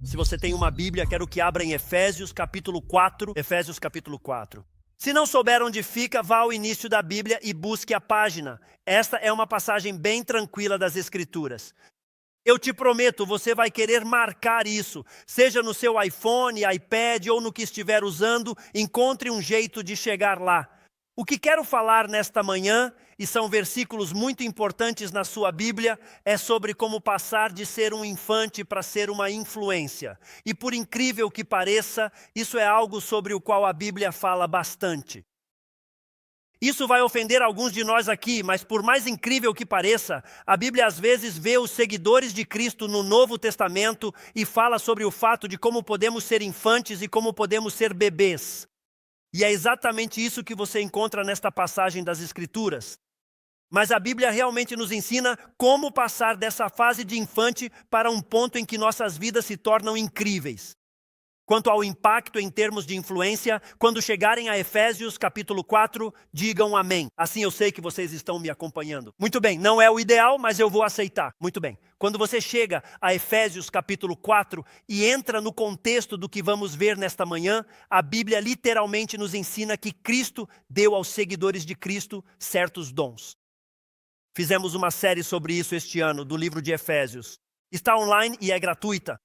Se você tem uma Bíblia, quero que abra em Efésios capítulo 4. Efésios capítulo 4. Se não souber onde fica, vá ao início da Bíblia e busque a página. Esta é uma passagem bem tranquila das Escrituras. Eu te prometo, você vai querer marcar isso. Seja no seu iPhone, iPad ou no que estiver usando, encontre um jeito de chegar lá. O que quero falar nesta manhã, e são versículos muito importantes na sua Bíblia, é sobre como passar de ser um infante para ser uma influência. E por incrível que pareça, isso é algo sobre o qual a Bíblia fala bastante. Isso vai ofender alguns de nós aqui, mas por mais incrível que pareça, a Bíblia às vezes vê os seguidores de Cristo no Novo Testamento e fala sobre o fato de como podemos ser infantes e como podemos ser bebês. E é exatamente isso que você encontra nesta passagem das Escrituras. Mas a Bíblia realmente nos ensina como passar dessa fase de infante para um ponto em que nossas vidas se tornam incríveis. Quanto ao impacto em termos de influência, quando chegarem a Efésios capítulo 4, digam amém. Assim eu sei que vocês estão me acompanhando. Muito bem, não é o ideal, mas eu vou aceitar. Muito bem. Quando você chega a Efésios capítulo 4 e entra no contexto do que vamos ver nesta manhã, a Bíblia literalmente nos ensina que Cristo deu aos seguidores de Cristo certos dons. Fizemos uma série sobre isso este ano, do livro de Efésios. Está online e é gratuita.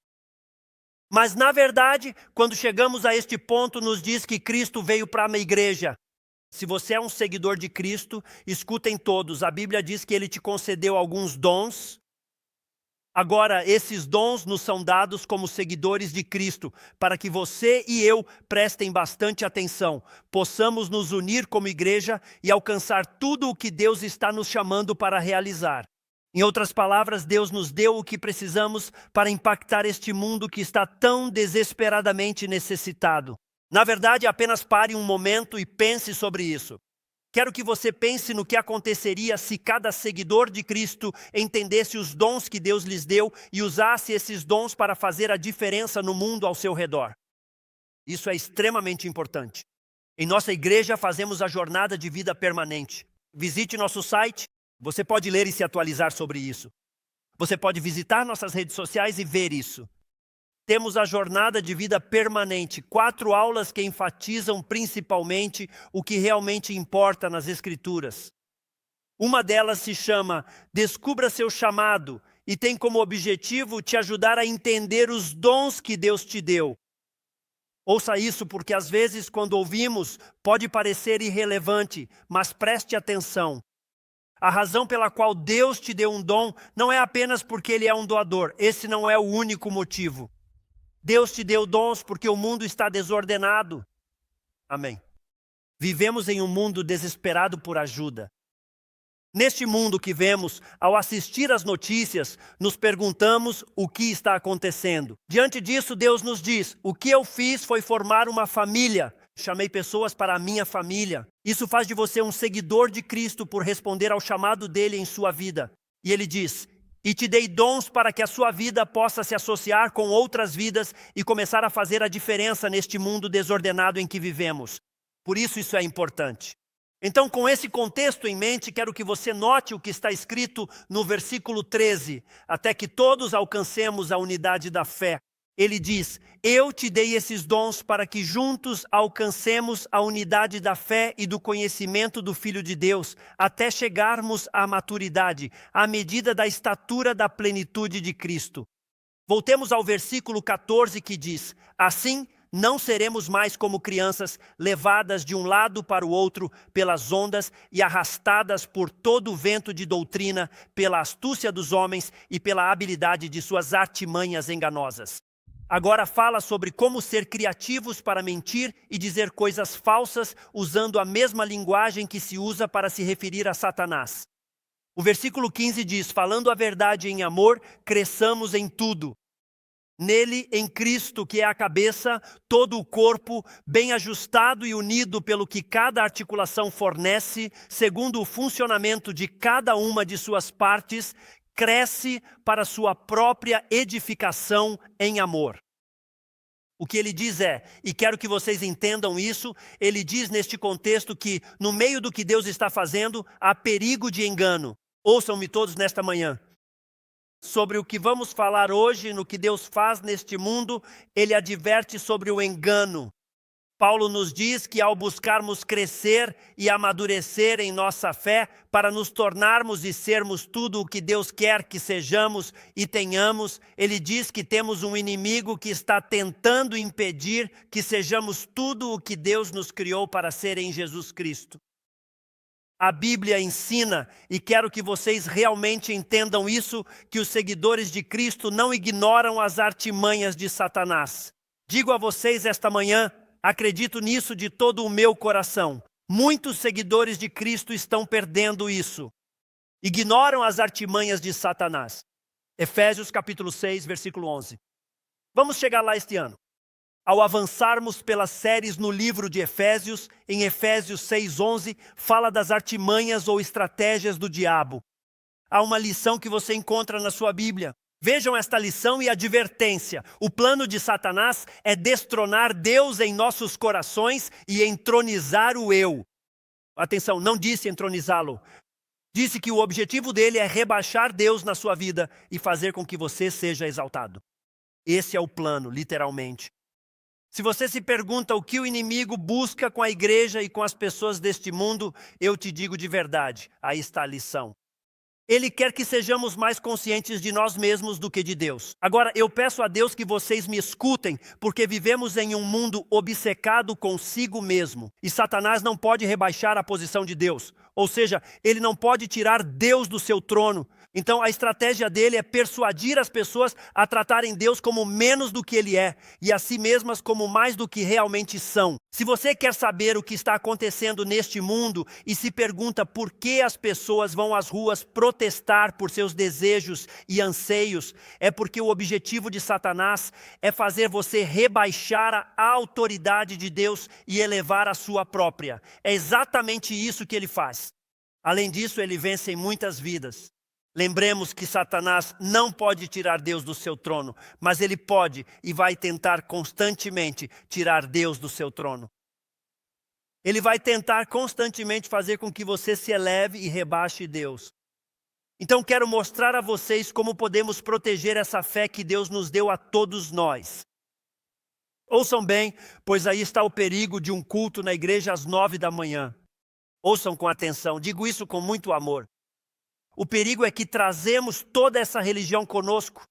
Mas, na verdade, quando chegamos a este ponto, nos diz que Cristo veio para uma igreja. Se você é um seguidor de Cristo, escutem todos. A Bíblia diz que Ele te concedeu alguns dons. Agora, esses dons nos são dados como seguidores de Cristo, para que você e eu prestem bastante atenção, possamos nos unir como igreja e alcançar tudo o que Deus está nos chamando para realizar. Em outras palavras, Deus nos deu o que precisamos para impactar este mundo que está tão desesperadamente necessitado. Na verdade, apenas pare um momento e pense sobre isso. Quero que você pense no que aconteceria se cada seguidor de Cristo entendesse os dons que Deus lhes deu e usasse esses dons para fazer a diferença no mundo ao seu redor. Isso é extremamente importante. Em nossa igreja fazemos a jornada de vida permanente. Visite nosso site. Você pode ler e se atualizar sobre isso. Você pode visitar nossas redes sociais e ver isso. Temos a jornada de vida permanente, 4 aulas que enfatizam principalmente o que realmente importa nas Escrituras. Uma delas se chama Descubra seu chamado e tem como objetivo te ajudar a entender os dons que Deus te deu. Ouça isso porque às vezes quando ouvimos pode parecer irrelevante, mas preste atenção. A razão pela qual Deus te deu um dom não é apenas porque Ele é um doador. Esse não é o único motivo. Deus te deu dons porque o mundo está desordenado. Amém. Vivemos em um mundo desesperado por ajuda. Neste mundo que vemos, ao assistir às notícias, nos perguntamos o que está acontecendo. Diante disso, Deus nos diz, o que eu fiz foi formar uma família. Chamei pessoas para a minha família. Isso faz de você um seguidor de Cristo por responder ao chamado dele em sua vida. E ele diz, e te dei dons para que a sua vida possa se associar com outras vidas e começar a fazer a diferença neste mundo desordenado em que vivemos. Por isso é importante. Então, com esse contexto em mente, quero que você note o que está escrito no versículo 13, até que todos alcancemos a unidade da fé. Ele diz, eu te dei esses dons para que juntos alcancemos a unidade da fé e do conhecimento do Filho de Deus, até chegarmos à maturidade, à medida da estatura da plenitude de Cristo. Voltemos ao versículo 14 que diz, assim não seremos mais como crianças levadas de um lado para o outro pelas ondas e arrastadas por todo o vento de doutrina, pela astúcia dos homens e pela habilidade de suas artimanhas enganosas. Agora fala sobre como ser criativos para mentir e dizer coisas falsas usando a mesma linguagem que se usa para se referir a Satanás. O versículo 15 diz, falando a verdade em amor, cresçamos em tudo. Nele, em Cristo, que é a cabeça, todo o corpo, bem ajustado e unido pelo que cada articulação fornece, segundo o funcionamento de cada uma de suas partes, cresce para sua própria edificação em amor. O que ele diz é, e quero que vocês entendam isso, ele diz neste contexto que no meio do que Deus está fazendo, há perigo de engano. Ouçam-me todos nesta manhã. sobre o que vamos falar hoje, no que Deus faz neste mundo, ele adverte sobre o engano. Paulo nos diz que ao buscarmos crescer e amadurecer em nossa fé, para nos tornarmos e sermos tudo o que Deus quer que sejamos e tenhamos, ele diz que temos um inimigo que está tentando impedir que sejamos tudo o que Deus nos criou para ser em Jesus Cristo. A Bíblia ensina, e quero que vocês realmente entendam isso, que os seguidores de Cristo não ignoram as artimanhas de Satanás. Digo a vocês esta manhã, acredito nisso de todo o meu coração. Muitos seguidores de Cristo estão perdendo isso. Ignoram as artimanhas de Satanás. Efésios capítulo 6, versículo 11. Vamos chegar lá este ano. Ao avançarmos pelas séries no livro de Efésios, em Efésios 6:11, fala das artimanhas ou estratégias do diabo. Há uma lição que você encontra na sua Bíblia. Vejam esta lição e advertência. O plano de Satanás é destronar Deus em nossos corações e entronizar o eu. Atenção, não disse entronizá-lo. Disse que o objetivo dele é rebaixar Deus na sua vida e fazer com que você seja exaltado. Esse é o plano, literalmente. Se você se pergunta o que o inimigo busca com a igreja e com as pessoas deste mundo, eu te digo de verdade, aí está a lição. Ele quer que sejamos mais conscientes de nós mesmos do que de Deus. Agora, eu peço a Deus que vocês me escutem, porque vivemos em um mundo obcecado consigo mesmo. E Satanás não pode rebaixar a posição de Deus. Ou seja, ele não pode tirar Deus do seu trono. Então, a estratégia dele é persuadir as pessoas a tratarem Deus como menos do que ele é e a si mesmas como mais do que realmente são. Se você quer saber o que está acontecendo neste mundo e se pergunta por que as pessoas vão às ruas protestar por seus desejos e anseios, é porque o objetivo de Satanás é fazer você rebaixar a autoridade de Deus e elevar a sua própria. É exatamente isso que ele faz. Além disso, ele vence em muitas vidas. Lembremos que Satanás não pode tirar Deus do seu trono, mas ele pode e vai tentar constantemente tirar Deus do seu trono. Ele vai tentar constantemente fazer com que você se eleve e rebaixe Deus. Então quero mostrar a vocês como podemos proteger essa fé que Deus nos deu a todos nós. Ouçam bem, pois aí está o perigo de um culto na igreja às 9 da manhã. Ouçam com atenção, digo isso com muito amor. O perigo é que trazemos toda essa religião conosco.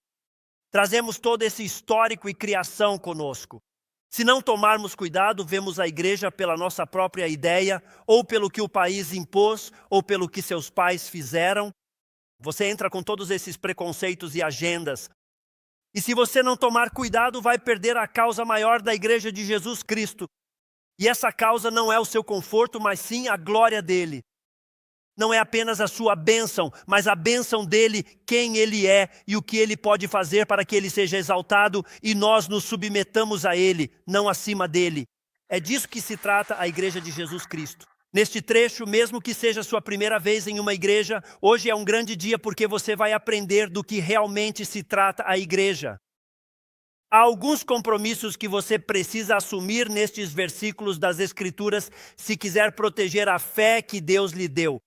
Trazemos todo esse histórico e criação conosco. Se não tomarmos cuidado, vemos a igreja pela nossa própria ideia, ou pelo que o país impôs, ou pelo que seus pais fizeram. Você entra com todos esses preconceitos e agendas. E se você não tomar cuidado, vai perder a causa maior da igreja de Jesus Cristo. E essa causa não é o seu conforto, mas sim a glória dele. Não é apenas a sua bênção, mas a bênção dele, quem ele é e o que ele pode fazer para que ele seja exaltado e nós nos submetamos a ele, não acima dele. É disso que se trata a igreja de Jesus Cristo. Neste trecho, mesmo que seja a sua primeira vez em uma igreja, hoje é um grande dia porque você vai aprender do que realmente se trata a igreja. Há alguns compromissos que você precisa assumir nestes versículos das Escrituras se quiser proteger a fé que Deus lhe deu.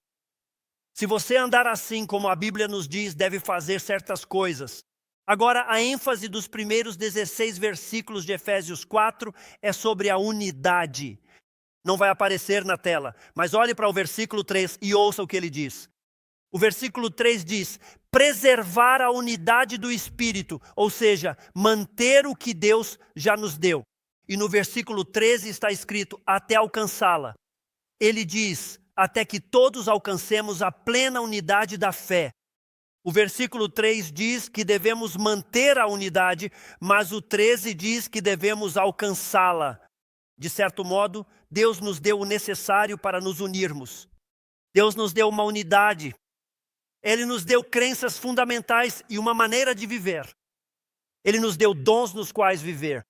Se você andar assim como a Bíblia nos diz, deve fazer certas coisas. Agora, a ênfase dos primeiros 16 versículos de Efésios 4 é sobre a unidade. Não vai aparecer na tela, mas olhe para o versículo 3 e ouça o que ele diz. O versículo 3 diz, preservar a unidade do Espírito, ou seja, manter o que Deus já nos deu. E no versículo 13 está escrito, até alcançá-la. Ele diz, até que todos alcancemos a plena unidade da fé. O versículo 3 diz que devemos manter a unidade, mas o 13 diz que devemos alcançá-la. De certo modo, Deus nos deu o necessário para nos unirmos. Deus nos deu uma unidade. Ele nos deu crenças fundamentais e uma maneira de viver. Ele nos deu dons nos quais viver.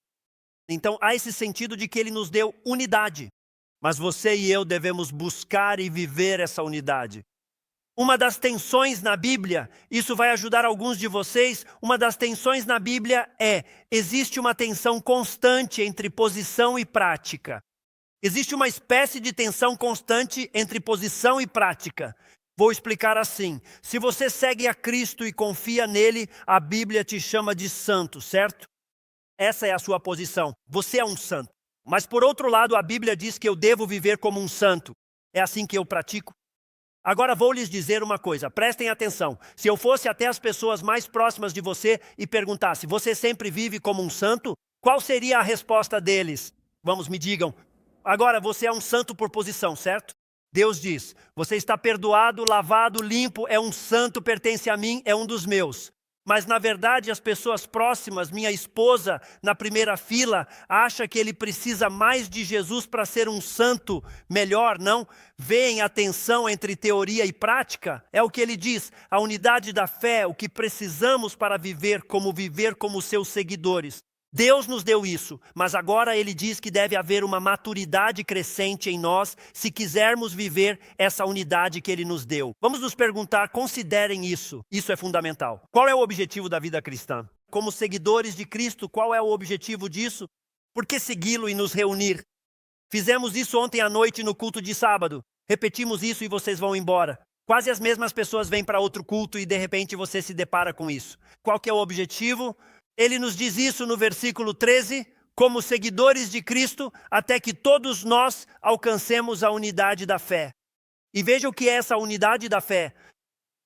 Então, há esse sentido de que ele nos deu unidade. Mas você e eu devemos buscar e viver essa unidade. Uma das tensões na Bíblia, isso vai ajudar alguns de vocês, uma das tensões na Bíblia existe uma tensão constante entre posição e prática. Existe uma espécie de tensão constante entre posição e prática. Vou explicar assim. Se você segue a Cristo e confia nele, a Bíblia te chama de santo, certo? Essa é a sua posição. Você é um santo. Mas por outro lado, a Bíblia diz que eu devo viver como um santo. É assim que eu pratico? Agora vou lhes dizer uma coisa, prestem atenção. Se eu fosse até as pessoas mais próximas de você e perguntasse, você sempre vive como um santo? Qual seria a resposta deles? Vamos, me digam. Agora, você é um santo por posição, certo? Deus diz, você está perdoado, lavado, limpo, é um santo, pertence a mim, é um dos meus. Mas na verdade as pessoas próximas, minha esposa na primeira fila, acha que ele precisa mais de Jesus para ser um santo melhor, não? Vêem a tensão entre teoria e prática? É o que ele diz, a unidade da fé, o que precisamos para viver como seus seguidores. Deus nos deu isso, mas agora ele diz que deve haver uma maturidade crescente em nós se quisermos viver essa unidade que ele nos deu. Vamos nos perguntar, considerem isso. Isso é fundamental. Qual é o objetivo da vida cristã? Como seguidores de Cristo, qual é o objetivo disso? Por que segui-lo e nos reunir? Fizemos isso ontem à noite no culto de sábado. Repetimos isso e vocês vão embora. Quase as mesmas pessoas vêm para outro culto e de repente você se depara com isso. Qual que é o objetivo? Ele nos diz isso no versículo 13, como seguidores de Cristo, até que todos nós alcancemos a unidade da fé. E veja o que é essa unidade da fé.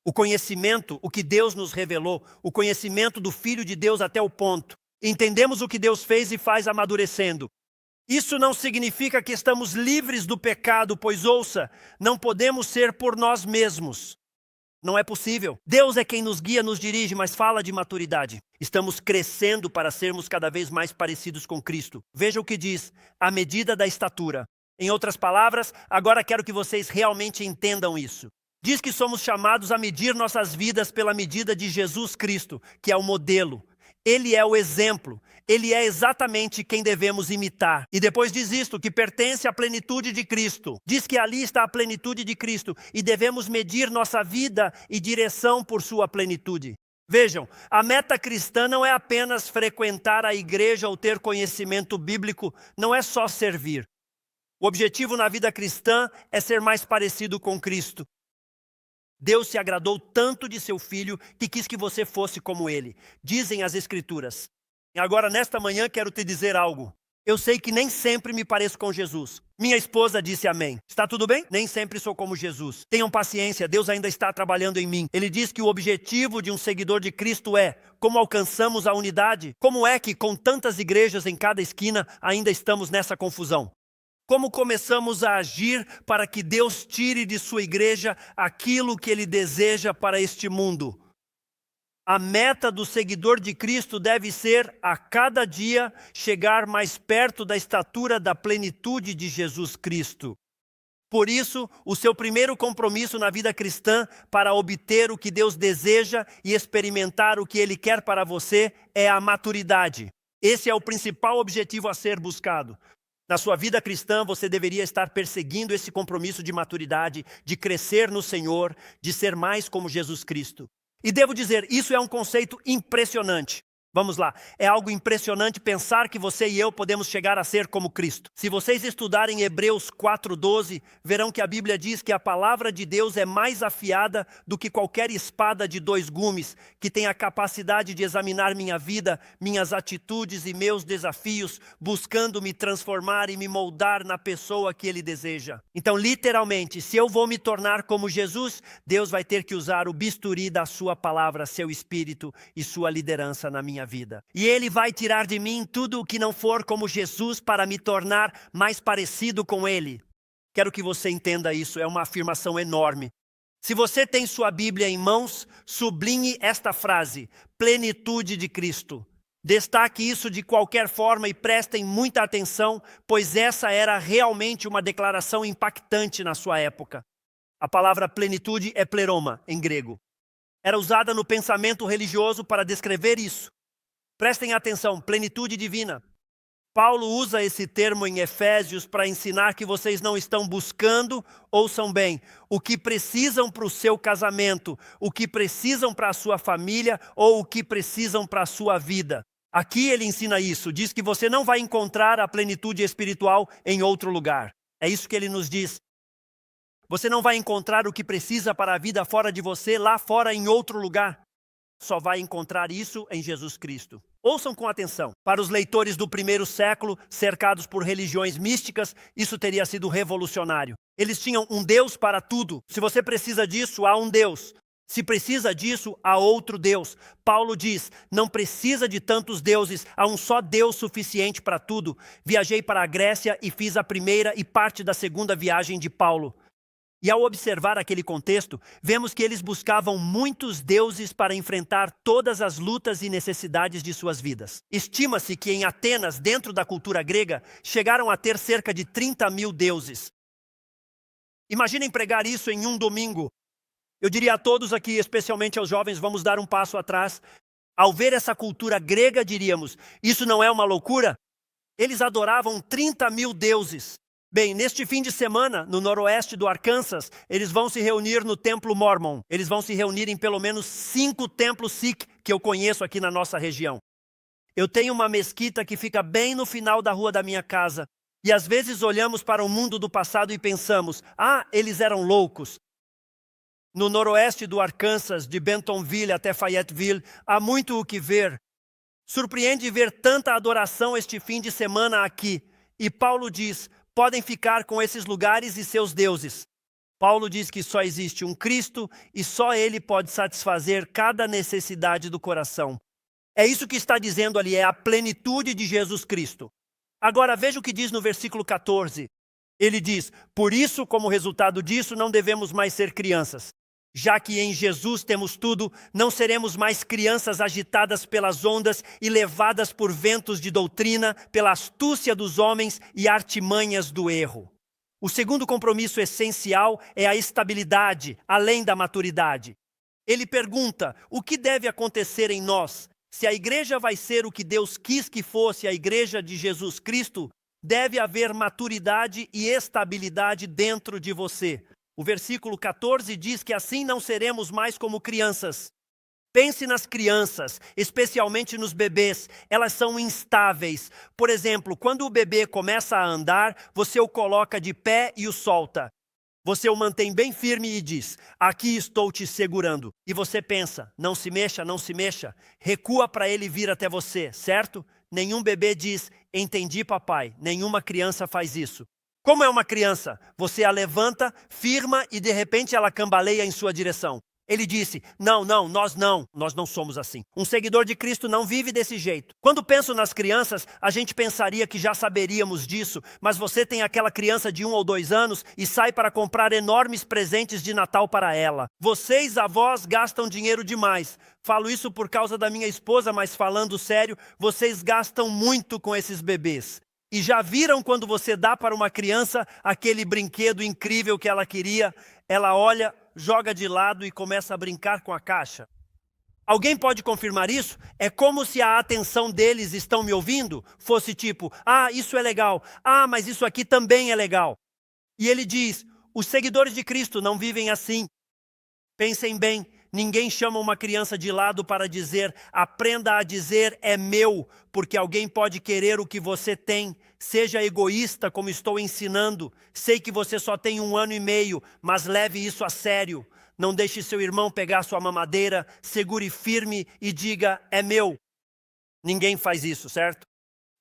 O conhecimento, o que Deus nos revelou, o conhecimento do Filho de Deus até o ponto. Entendemos o que Deus fez e faz amadurecendo. Isso não significa que estamos livres do pecado, pois ouça, não podemos ser por nós mesmos. Não é possível. Deus é quem nos guia, nos dirige, mas fala de maturidade. Estamos crescendo para sermos cada vez mais parecidos com Cristo. Veja o que diz, a medida da estatura. Em outras palavras, agora quero que vocês realmente entendam isso. Diz que somos chamados a medir nossas vidas pela medida de Jesus Cristo, que é o modelo. Ele é o exemplo. Ele é exatamente quem devemos imitar. E depois diz isto, que pertence à plenitude de Cristo. Diz que ali está a plenitude de Cristo e devemos medir nossa vida e direção por sua plenitude. Vejam, a meta cristã não é apenas frequentar a igreja ou ter conhecimento bíblico, não é só servir. O objetivo na vida cristã é ser mais parecido com Cristo. Deus se agradou tanto de seu Filho que quis que você fosse como ele. Dizem as Escrituras. E agora, nesta manhã, quero te dizer algo. Eu sei que nem sempre me pareço com Jesus. Minha esposa disse amém. Está tudo bem? Nem sempre sou como Jesus. Tenham paciência, Deus ainda está trabalhando em mim. Ele diz que o objetivo de um seguidor de Cristo é como alcançamos a unidade. Como é que, com tantas igrejas em cada esquina, ainda estamos nessa confusão? Como começamos a agir para que Deus tire de sua igreja aquilo que Ele deseja para este mundo? A meta do seguidor de Cristo deve ser, a cada dia, chegar mais perto da estatura da plenitude de Jesus Cristo. Por isso, o seu primeiro compromisso na vida cristã para obter o que Deus deseja e experimentar o que Ele quer para você é a maturidade. Esse é o principal objetivo a ser buscado. Na sua vida cristã, você deveria estar perseguindo esse compromisso de maturidade, de crescer no Senhor, de ser mais como Jesus Cristo. E devo dizer, isso é um conceito impressionante. Vamos lá, é algo impressionante pensar que você e eu podemos chegar a ser como Cristo. Se vocês estudarem Hebreus 4:12, verão que a Bíblia diz que a palavra de Deus é mais afiada do que qualquer espada de 2 gumes, que tem a capacidade de examinar minha vida, minhas atitudes e meus desafios, buscando me transformar e me moldar na pessoa que Ele deseja. Então, literalmente, se eu vou me tornar como Jesus, Deus vai ter que usar o bisturi da sua palavra, seu espírito e sua liderança na minha vida. E Ele vai tirar de mim tudo o que não for como Jesus para me tornar mais parecido com Ele. Quero que você entenda isso, é uma afirmação enorme. Se você tem sua Bíblia em mãos, sublinhe esta frase, plenitude de Cristo. Destaque isso de qualquer forma e prestem muita atenção, pois essa era realmente uma declaração impactante na sua época. A palavra plenitude é pleroma, em grego. Era usada no pensamento religioso para descrever isso. Prestem atenção, plenitude divina. Paulo usa esse termo em Efésios para ensinar que vocês não estão buscando, ouçam bem, o que precisam para o seu casamento, o que precisam para a sua família ou o que precisam para a sua vida. Aqui ele ensina isso, diz que você não vai encontrar a plenitude espiritual em outro lugar. É isso que ele nos diz. Você não vai encontrar o que precisa para a vida fora de você, lá fora em outro lugar. Só vai encontrar isso em Jesus Cristo. Ouçam com atenção. Para os leitores do primeiro século, cercados por religiões místicas, isso teria sido revolucionário. Eles tinham um Deus para tudo. Se você precisa disso, há um Deus. Se precisa disso, há outro Deus. Paulo diz, não precisa de tantos deuses, há um só Deus suficiente para tudo. Viajei para a Grécia e fiz a primeira e parte da segunda viagem de Paulo. E ao observar aquele contexto, vemos que eles buscavam muitos deuses para enfrentar todas as lutas e necessidades de suas vidas. Estima-se que em Atenas, dentro da cultura grega, chegaram a ter cerca de 30.000 deuses. Imaginem pregar isso em um domingo. Eu diria a todos aqui, especialmente aos jovens, vamos dar um passo atrás. Ao ver essa cultura grega, diríamos, isso não é uma loucura? Eles adoravam 30.000 deuses. Bem, neste fim de semana, no noroeste do Arkansas, eles vão se reunir no Templo Mormon. Eles vão se reunir em pelo menos 5 templos Sikh que eu conheço aqui na nossa região. Eu tenho uma mesquita que fica bem no final da rua da minha casa. E às vezes olhamos para o mundo do passado e pensamos, eles eram loucos. No noroeste do Arkansas, de Bentonville até Fayetteville, há muito o que ver. Surpreende ver tanta adoração este fim de semana aqui. E Paulo diz, podem ficar com esses lugares e seus deuses. Paulo diz que só existe um Cristo e só Ele pode satisfazer cada necessidade do coração. É isso que está dizendo ali, é a plenitude de Jesus Cristo. Agora veja o que diz no versículo 14. Ele diz, por isso, como resultado disso, não devemos mais ser crianças. Já que em Jesus temos tudo, não seremos mais crianças agitadas pelas ondas e levadas por ventos de doutrina, pela astúcia dos homens e artimanhas do erro. O segundo compromisso essencial é a estabilidade, além da maturidade. Ele pergunta, o que deve acontecer em nós? Se a igreja vai ser o que Deus quis que fosse a igreja de Jesus Cristo, deve haver maturidade e estabilidade dentro de você. O versículo 14 diz que assim não seremos mais como crianças. Pense nas crianças, especialmente nos bebês. Elas são instáveis. Por exemplo, quando o bebê começa a andar, você o coloca de pé e o solta. Você o mantém bem firme e diz, aqui estou te segurando. E você pensa, não se mexa, não se mexa. Recua para ele vir até você, certo? Nenhum bebê diz, entendi papai. Nenhuma criança faz isso. Como é uma criança? Você a levanta, firma e de repente ela cambaleia em sua direção. Ele disse, não, nós não somos assim. Um seguidor de Cristo não vive desse jeito. Quando penso nas crianças, a gente pensaria que já saberíamos disso, mas você tem aquela criança de 1 ou 2 anos e sai para comprar enormes presentes de Natal para ela. Vocês, avós, gastam dinheiro demais. Falo isso por causa da minha esposa, mas falando sério, vocês gastam muito com esses bebês. E já viram quando você dá para uma criança aquele brinquedo incrível que ela queria? Ela olha, joga de lado e começa a brincar com a caixa. Alguém pode confirmar isso? É como se a atenção deles, estão me ouvindo, fosse tipo, isso é legal, mas isso aqui também é legal. E ele diz, os seguidores de Cristo não vivem assim. Pensem bem, ninguém chama uma criança de lado para dizer, aprenda a dizer é meu, porque alguém pode querer o que você tem. Seja egoísta como estou ensinando. Sei que você só tem 1 ano e meio, mas leve isso a sério. Não deixe seu irmão pegar sua mamadeira, segure firme e diga, é meu. Ninguém faz isso, certo?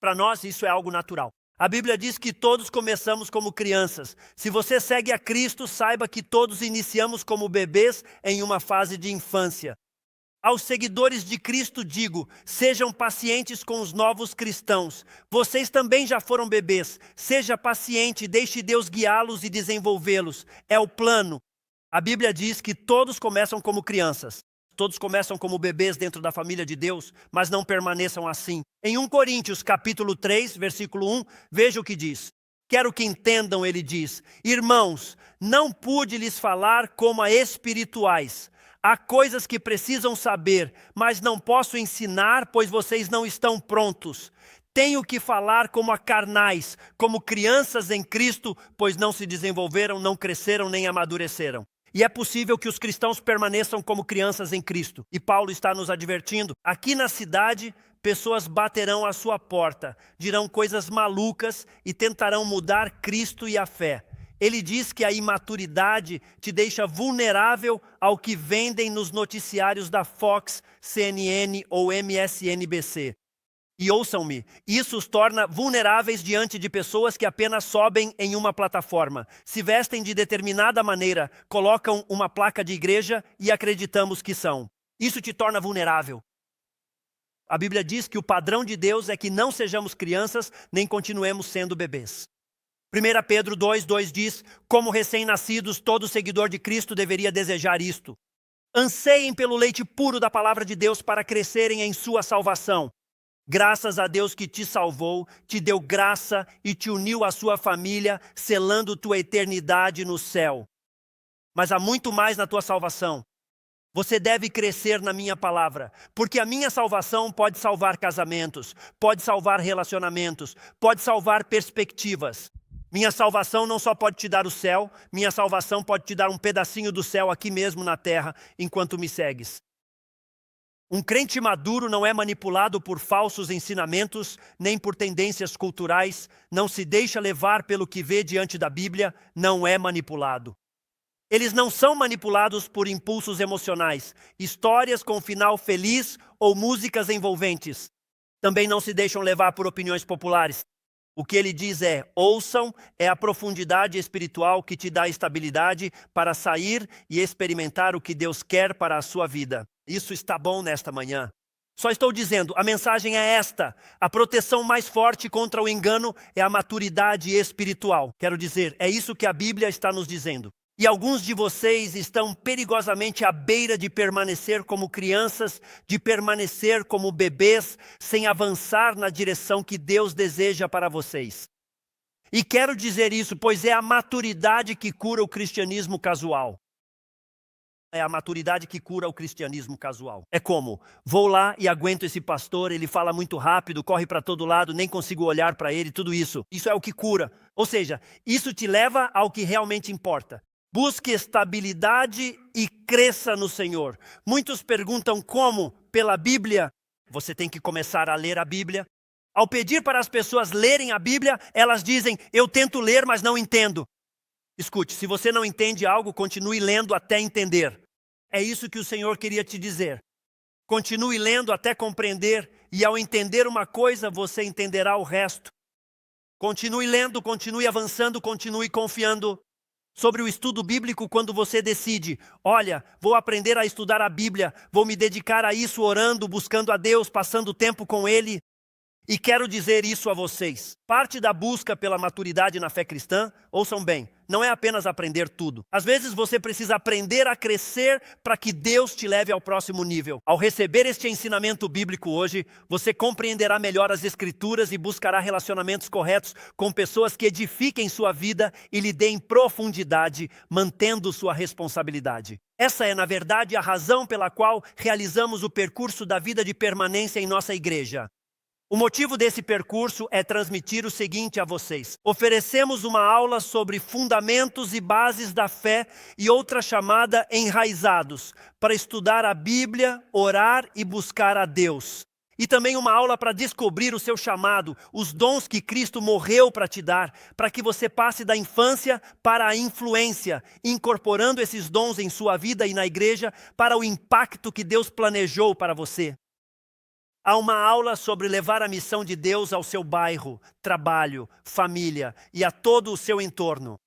Para nós isso é algo natural. A Bíblia diz que todos começamos como crianças. Se você segue a Cristo, saiba que todos iniciamos como bebês em uma fase de infância. Aos seguidores de Cristo digo, sejam pacientes com os novos cristãos. Vocês também já foram bebês. Seja paciente, deixe Deus guiá-los e desenvolvê-los. É o plano. A Bíblia diz que todos começam como crianças. Todos começam como bebês dentro da família de Deus, mas não permaneçam assim. Em 1 Coríntios, capítulo 3, versículo 1, veja o que diz. Quero que entendam, ele diz, irmãos, não pude lhes falar como a espirituais. Há coisas que precisam saber, mas não posso ensinar, pois vocês não estão prontos. Tenho que falar como a carnais, como crianças em Cristo, pois não se desenvolveram, não cresceram, nem amadureceram. E é possível que os cristãos permaneçam como crianças em Cristo. E Paulo está nos advertindo. Aqui na cidade, pessoas baterão à sua porta, dirão coisas malucas e tentarão mudar Cristo e a fé. Ele diz que a imaturidade te deixa vulnerável ao que vendem nos noticiários da Fox, CNN ou MSNBC. E ouçam-me, isso os torna vulneráveis diante de pessoas que apenas sobem em uma plataforma, se vestem de determinada maneira, colocam uma placa de igreja e acreditamos que são. Isso te torna vulnerável. A Bíblia diz que o padrão de Deus é que não sejamos crianças, nem continuemos sendo bebês. 1 Pedro 2:2 diz, como recém-nascidos, todo seguidor de Cristo deveria desejar isto. Anseiem pelo leite puro da palavra de Deus para crescerem em sua salvação. Graças a Deus que te salvou, te deu graça e te uniu à sua família, selando tua eternidade no céu. Mas há muito mais na tua salvação. Você deve crescer na minha palavra, porque a minha salvação pode salvar casamentos, pode salvar relacionamentos, pode salvar perspectivas. Minha salvação não só pode te dar o céu, minha salvação pode te dar um pedacinho do céu aqui mesmo na terra, enquanto me segues. Um crente maduro não é manipulado por falsos ensinamentos, nem por tendências culturais, não se deixa levar pelo que vê diante da Bíblia, não é manipulado. Eles não são manipulados por impulsos emocionais, histórias com final feliz ou músicas envolventes. Também não se deixam levar por opiniões populares. O que ele diz é, ouçam, é a profundidade espiritual que te dá estabilidade para sair e experimentar o que Deus quer para a sua vida. Isso está bom nesta manhã. Só estou dizendo, a mensagem é esta. A proteção mais forte contra o engano é a maturidade espiritual. Quero dizer, é isso que a Bíblia está nos dizendo. E alguns de vocês estão perigosamente à beira de permanecer como crianças, de permanecer como bebês, sem avançar na direção que Deus deseja para vocês. E quero dizer isso, pois é a maturidade que cura o cristianismo casual. É a maturidade que cura o cristianismo casual. É como, vou lá e aguento esse pastor, ele fala muito rápido, corre para todo lado, nem consigo olhar para ele, tudo isso. Isso é o que cura. Ou seja, isso te leva ao que realmente importa. Busque estabilidade e cresça no Senhor. Muitos perguntam como? Pela Bíblia. Você tem que começar a ler a Bíblia. Ao pedir para as pessoas lerem a Bíblia, elas dizem, eu tento ler, mas não entendo. Escute, se você não entende algo, continue lendo até entender. É isso que o Senhor queria te dizer. Continue lendo até compreender, e ao entender uma coisa, você entenderá o resto. Continue lendo, continue avançando, continue confiando. Sobre o estudo bíblico, quando você decide, olha, vou aprender a estudar a Bíblia, vou me dedicar a isso orando, buscando a Deus, passando tempo com Ele. E quero dizer isso a vocês. Parte da busca pela maturidade na fé cristã, ouçam bem, não é apenas aprender tudo. Às vezes você precisa aprender a crescer para que Deus te leve ao próximo nível. Ao receber este ensinamento bíblico hoje, você compreenderá melhor as Escrituras e buscará relacionamentos corretos com pessoas que edifiquem sua vida e lhe deem profundidade, mantendo sua responsabilidade. Essa é, na verdade, a razão pela qual realizamos o percurso da vida de permanência em nossa igreja. O motivo desse percurso é transmitir o seguinte a vocês. Oferecemos uma aula sobre fundamentos e bases da fé e outra chamada Enraizados, para estudar a Bíblia, orar e buscar a Deus. E também uma aula para descobrir o seu chamado, os dons que Cristo morreu para te dar, para que você passe da infância para a influência, incorporando esses dons em sua vida e na igreja para o impacto que Deus planejou para você. Há uma aula sobre levar a missão de Deus ao seu bairro, trabalho, família e a todo o seu entorno.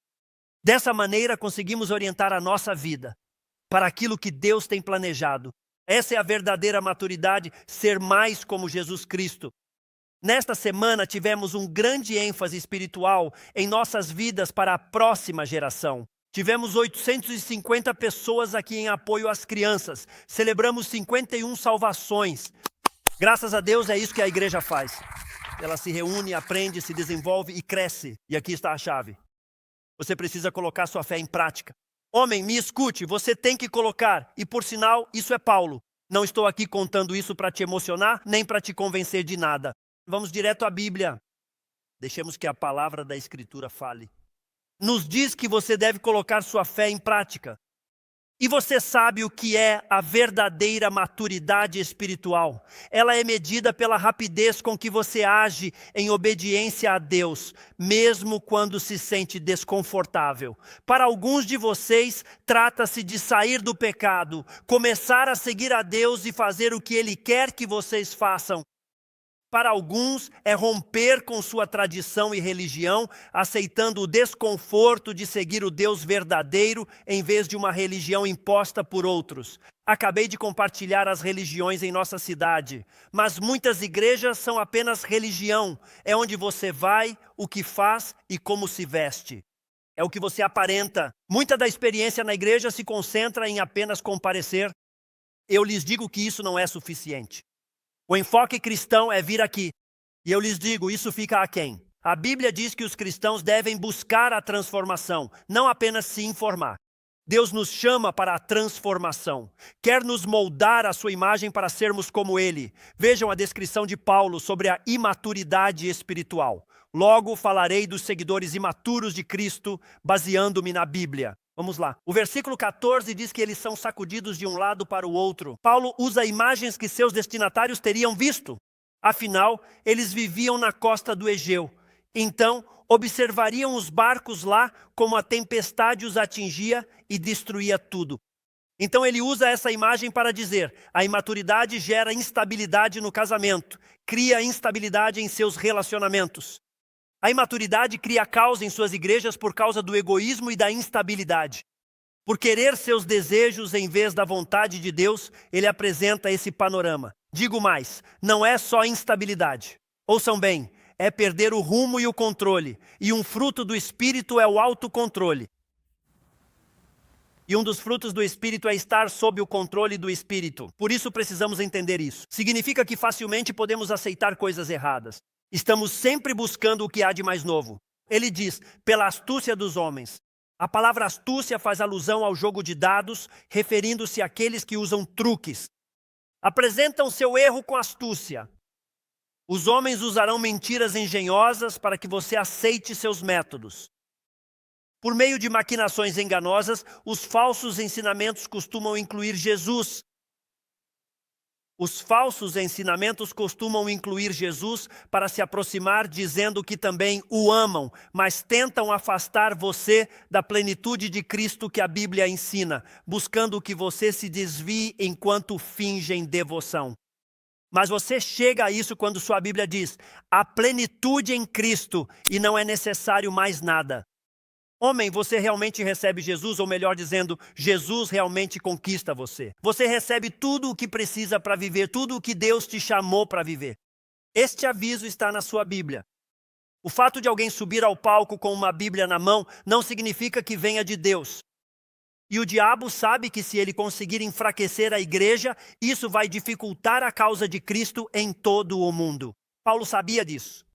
Dessa maneira, conseguimos orientar a nossa vida para aquilo que Deus tem planejado. Essa é a verdadeira maturidade, ser mais como Jesus Cristo. Nesta semana, tivemos um grande ênfase espiritual em nossas vidas para a próxima geração. Tivemos 850 pessoas aqui em apoio às crianças. Celebramos 51 salvações. Graças a Deus é isso que a igreja faz. Ela se reúne, aprende, se desenvolve e cresce. E aqui está a chave. Você precisa colocar sua fé em prática. Homem, me escute, você tem que colocar. E por sinal, isso é Paulo. Não estou aqui contando isso para te emocionar, nem para te convencer de nada. Vamos direto à Bíblia. Deixemos que a palavra da Escritura fale. Nos diz que você deve colocar sua fé em prática. E você sabe o que é a verdadeira maturidade espiritual. Ela é medida pela rapidez com que você age em obediência a Deus, mesmo quando se sente desconfortável. Para alguns de vocês, trata-se de sair do pecado, começar a seguir a Deus e fazer o que Ele quer que vocês façam. Para alguns, é romper com sua tradição e religião, aceitando o desconforto de seguir o Deus verdadeiro em vez de uma religião imposta por outros. Acabei de compartilhar as religiões em nossa cidade, mas muitas igrejas são apenas religião. É onde você vai, o que faz e como se veste. É o que você aparenta. Muita da experiência na igreja se concentra em apenas comparecer. Eu lhes digo que isso não é suficiente. O enfoque cristão é vir aqui. E eu lhes digo, isso fica aquém. A Bíblia diz que os cristãos devem buscar a transformação, não apenas se informar. Deus nos chama para a transformação. Quer nos moldar à sua imagem para sermos como Ele. Vejam a descrição de Paulo sobre a imaturidade espiritual. Logo falarei dos seguidores imaturos de Cristo, baseando-me na Bíblia. Vamos lá. O versículo 14 diz que eles são sacudidos de um lado para o outro. Paulo usa imagens que seus destinatários teriam visto. Afinal, eles viviam na costa do Egeu. Então, observariam os barcos lá como a tempestade os atingia e destruía tudo. Então ele usa essa imagem para dizer: a imaturidade gera instabilidade no casamento, cria instabilidade em seus relacionamentos. A imaturidade cria caos em suas igrejas por causa do egoísmo e da instabilidade. Por querer seus desejos em vez da vontade de Deus, ele apresenta esse panorama. Digo mais, não é só instabilidade. Ouçam bem, é perder o rumo e o controle. E um fruto do Espírito é o autocontrole. E um dos frutos do Espírito é estar sob o controle do Espírito. Por isso precisamos entender isso. Significa que facilmente podemos aceitar coisas erradas. Estamos sempre buscando o que há de mais novo. Ele diz, pela astúcia dos homens. A palavra astúcia faz alusão ao jogo de dados, referindo-se àqueles que usam truques. Apresentam seu erro com astúcia. Os homens usarão mentiras engenhosas para que você aceite seus métodos. Por meio de maquinações enganosas, os falsos ensinamentos costumam incluir Jesus. Os falsos ensinamentos costumam incluir Jesus para se aproximar, dizendo que também o amam, mas tentam afastar você da plenitude de Cristo que a Bíblia ensina, buscando que você se desvie enquanto fingem devoção. Mas você chega a isso quando sua Bíblia diz: a plenitude em Cristo e não é necessário mais nada. Homem, você realmente recebe Jesus, ou melhor dizendo, Jesus realmente conquista você. Você recebe tudo o que precisa para viver, tudo o que Deus te chamou para viver. Este aviso está na sua Bíblia. O fato de alguém subir ao palco com uma Bíblia na mão não significa que venha de Deus. E o diabo sabe que se ele conseguir enfraquecer a igreja, isso vai dificultar a causa de Cristo em todo o mundo. Paulo sabia disso.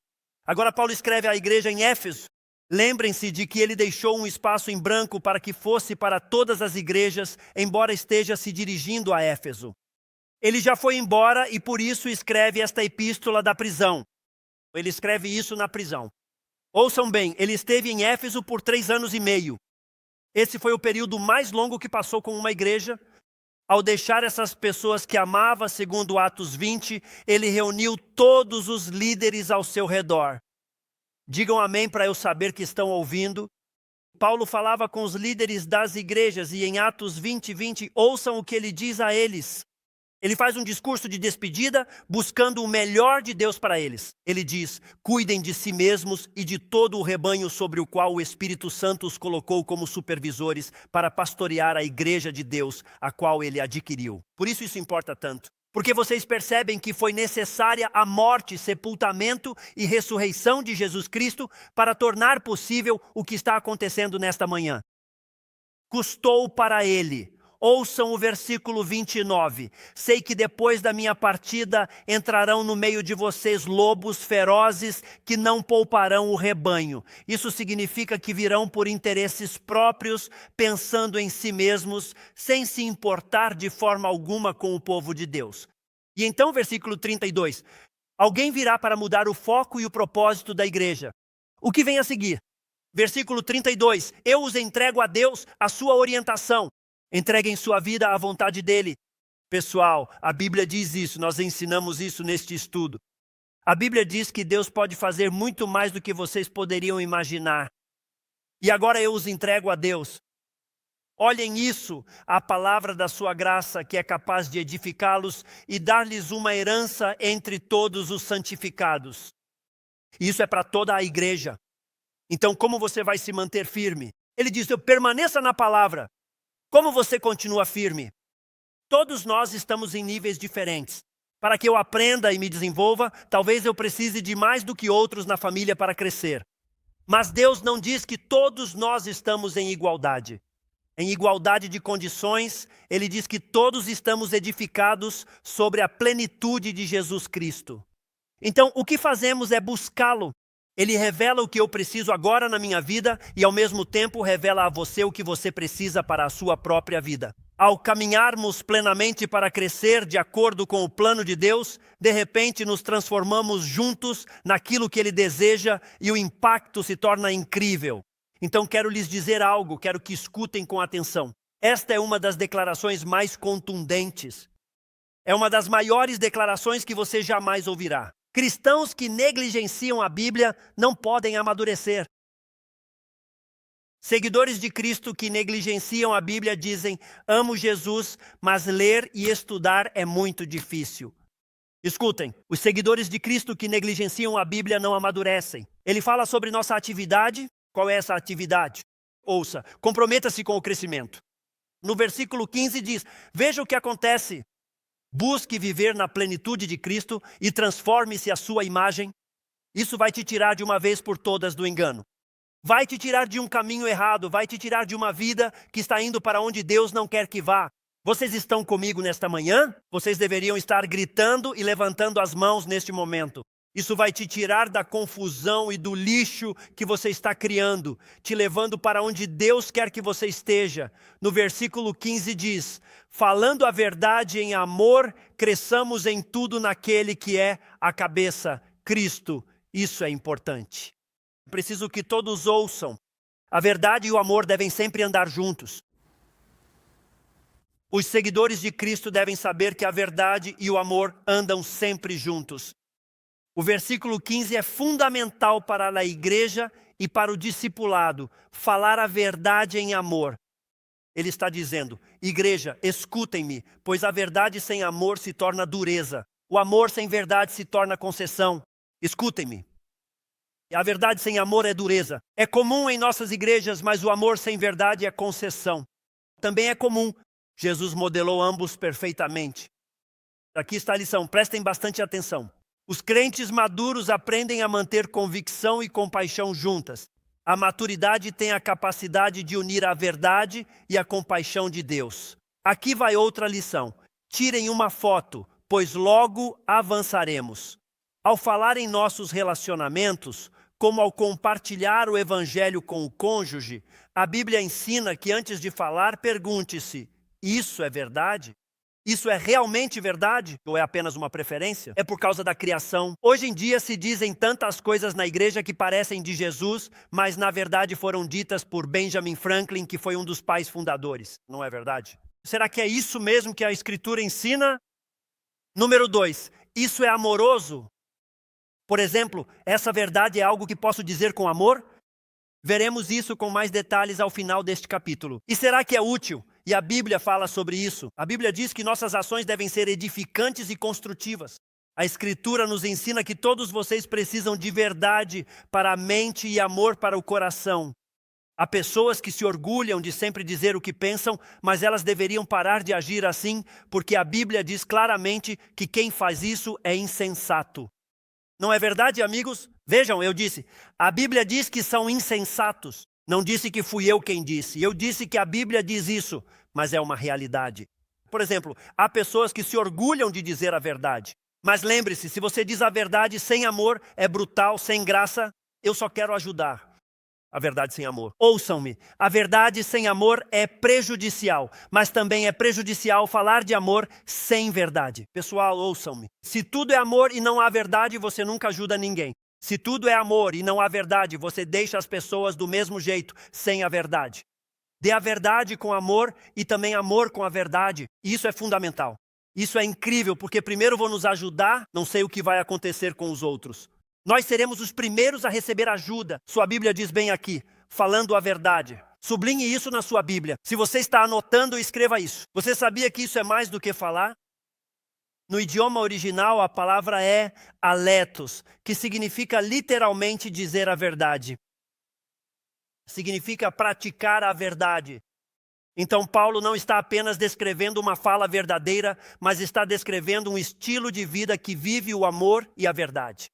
Agora Paulo escreve à igreja em Éfeso. Lembrem-se de que ele deixou um espaço em branco para que fosse para todas as igrejas, embora esteja se dirigindo a Éfeso. Ele já foi embora e por isso escreve esta epístola da prisão. Ele escreve isso na prisão. Ouçam bem, ele esteve em Éfeso por 3 anos e meio. Esse foi o período mais longo que passou com uma igreja. Ao deixar essas pessoas que amava, segundo Atos 20, ele reuniu todos os líderes ao seu redor. Digam amém para eu saber que estão ouvindo. Paulo falava com os líderes das igrejas e em Atos 20, ouçam o que ele diz a eles. Ele faz um discurso de despedida, buscando o melhor de Deus para eles. Ele diz, cuidem de si mesmos e de todo o rebanho sobre o qual o Espírito Santo os colocou como supervisores para pastorear a igreja de Deus, a qual ele adquiriu. Por isso importa tanto. Porque vocês percebem que foi necessária a morte, sepultamento e ressurreição de Jesus Cristo para tornar possível o que está acontecendo nesta manhã. Custou para ele. Ouçam o versículo 29. Sei que depois da minha partida entrarão no meio de vocês lobos ferozes que não pouparão o rebanho. Isso significa que virão por interesses próprios, pensando em si mesmos, sem se importar de forma alguma com o povo de Deus. E então, versículo 32. Alguém virá para mudar o foco e o propósito da igreja. O que vem a seguir? Versículo 32. Eu os entrego a Deus, a sua orientação. Entreguem sua vida à vontade dele. Pessoal, a Bíblia diz isso, nós ensinamos isso neste estudo. A Bíblia diz que Deus pode fazer muito mais do que vocês poderiam imaginar. E agora eu os entrego a Deus. Olhem isso, a palavra da sua graça que é capaz de edificá-los e dar-lhes uma herança entre todos os santificados. Isso é para toda a igreja. Então, como você vai se manter firme? Ele diz, permaneça na palavra. Como você continua firme? Todos nós estamos em níveis diferentes. Para que eu aprenda e me desenvolva, talvez eu precise de mais do que outros na família para crescer. Mas Deus não diz que todos nós estamos em igualdade. Em igualdade de condições, Ele diz que todos estamos edificados sobre a plenitude de Jesus Cristo. Então, o que fazemos é buscá-lo. Ele revela o que eu preciso agora na minha vida e, ao mesmo tempo, revela a você o que você precisa para a sua própria vida. Ao caminharmos plenamente para crescer de acordo com o plano de Deus, de repente nos transformamos juntos naquilo que Ele deseja e o impacto se torna incrível. Então quero lhes dizer algo, quero que escutem com atenção. Esta é uma das declarações mais contundentes. É uma das maiores declarações que você jamais ouvirá. Cristãos que negligenciam a Bíblia não podem amadurecer. Seguidores de Cristo que negligenciam a Bíblia dizem, amo Jesus, mas ler e estudar é muito difícil. Escutem, os seguidores de Cristo que negligenciam a Bíblia não amadurecem. Ele fala sobre nossa atividade. Qual é essa atividade? Ouça, comprometa-se com o crescimento. No versículo 15 diz, veja o que acontece. Busque viver na plenitude de Cristo e transforme-se à sua imagem. Isso vai te tirar de uma vez por todas do engano. Vai te tirar de um caminho errado, vai te tirar de uma vida que está indo para onde Deus não quer que vá. Vocês estão comigo nesta manhã? Vocês deveriam estar gritando e levantando as mãos neste momento. Isso vai te tirar da confusão e do lixo que você está criando, te levando para onde Deus quer que você esteja. No versículo 15 diz, falando a verdade em amor, cresçamos em tudo naquele que é a cabeça, Cristo. Isso é importante. Preciso que todos ouçam. A verdade e o amor devem sempre andar juntos. Os seguidores de Cristo devem saber que a verdade e o amor andam sempre juntos. O versículo 15 é fundamental para a igreja e para o discipulado. Falar a verdade em amor. Ele está dizendo, igreja, escutem-me, pois a verdade sem amor se torna dureza. O amor sem verdade se torna concessão. Escutem-me. A verdade sem amor é dureza. É comum em nossas igrejas, mas o amor sem verdade é concessão. Também é comum. Jesus modelou ambos perfeitamente. Aqui está a lição, prestem bastante atenção. Os crentes maduros aprendem a manter convicção e compaixão juntas. A maturidade tem a capacidade de unir a verdade e a compaixão de Deus. Aqui vai outra lição. Tirem uma foto, pois logo avançaremos. Ao falar em nossos relacionamentos, como ao compartilhar o evangelho com o cônjuge, a Bíblia ensina que antes de falar, pergunte-se, isso é verdade? Isso é realmente verdade? Ou é apenas uma preferência? É por causa da criação. Hoje em dia se dizem tantas coisas na igreja que parecem de Jesus, mas na verdade foram ditas por Benjamin Franklin, que foi um dos pais fundadores. Não é verdade? Será que é isso mesmo que a Escritura ensina? Número 2. Isso é amoroso? Por exemplo, essa verdade é algo que posso dizer com amor? Veremos isso com mais detalhes ao final deste capítulo. E será que é útil? E a Bíblia fala sobre isso. A Bíblia diz que nossas ações devem ser edificantes e construtivas. A Escritura nos ensina que todos vocês precisam de verdade para a mente e amor para o coração. Há pessoas que se orgulham de sempre dizer o que pensam, mas elas deveriam parar de agir assim, porque a Bíblia diz claramente que quem faz isso é insensato. Não é verdade, amigos? Vejam, eu disse, a Bíblia diz que são insensatos. Não disse que fui eu quem disse. Eu disse que a Bíblia diz isso, mas é uma realidade. Por exemplo, há pessoas que se orgulham de dizer a verdade. Mas lembre-se, se você diz a verdade sem amor, é brutal, sem graça. Eu só quero ajudar. A verdade sem amor. Ouçam-me, a verdade sem amor é prejudicial, mas também é prejudicial falar de amor sem verdade. Pessoal, ouçam-me. Se tudo é amor e não há verdade, você nunca ajuda ninguém. Se tudo é amor e não há verdade, você deixa as pessoas do mesmo jeito, sem a verdade. Dê a verdade com amor e também amor com a verdade. E isso é fundamental. Isso é incrível, porque primeiro vou nos ajudar, não sei o que vai acontecer com os outros. Nós seremos os primeiros a receber ajuda. Sua Bíblia diz bem aqui, falando a verdade. Sublinhe isso na sua Bíblia. Se você está anotando, escreva isso. Você sabia que isso é mais do que falar? No idioma original, a palavra é aletos, que significa literalmente dizer a verdade. Significa praticar a verdade. Então, Paulo não está apenas descrevendo uma fala verdadeira, mas está descrevendo um estilo de vida que vive o amor e a verdade.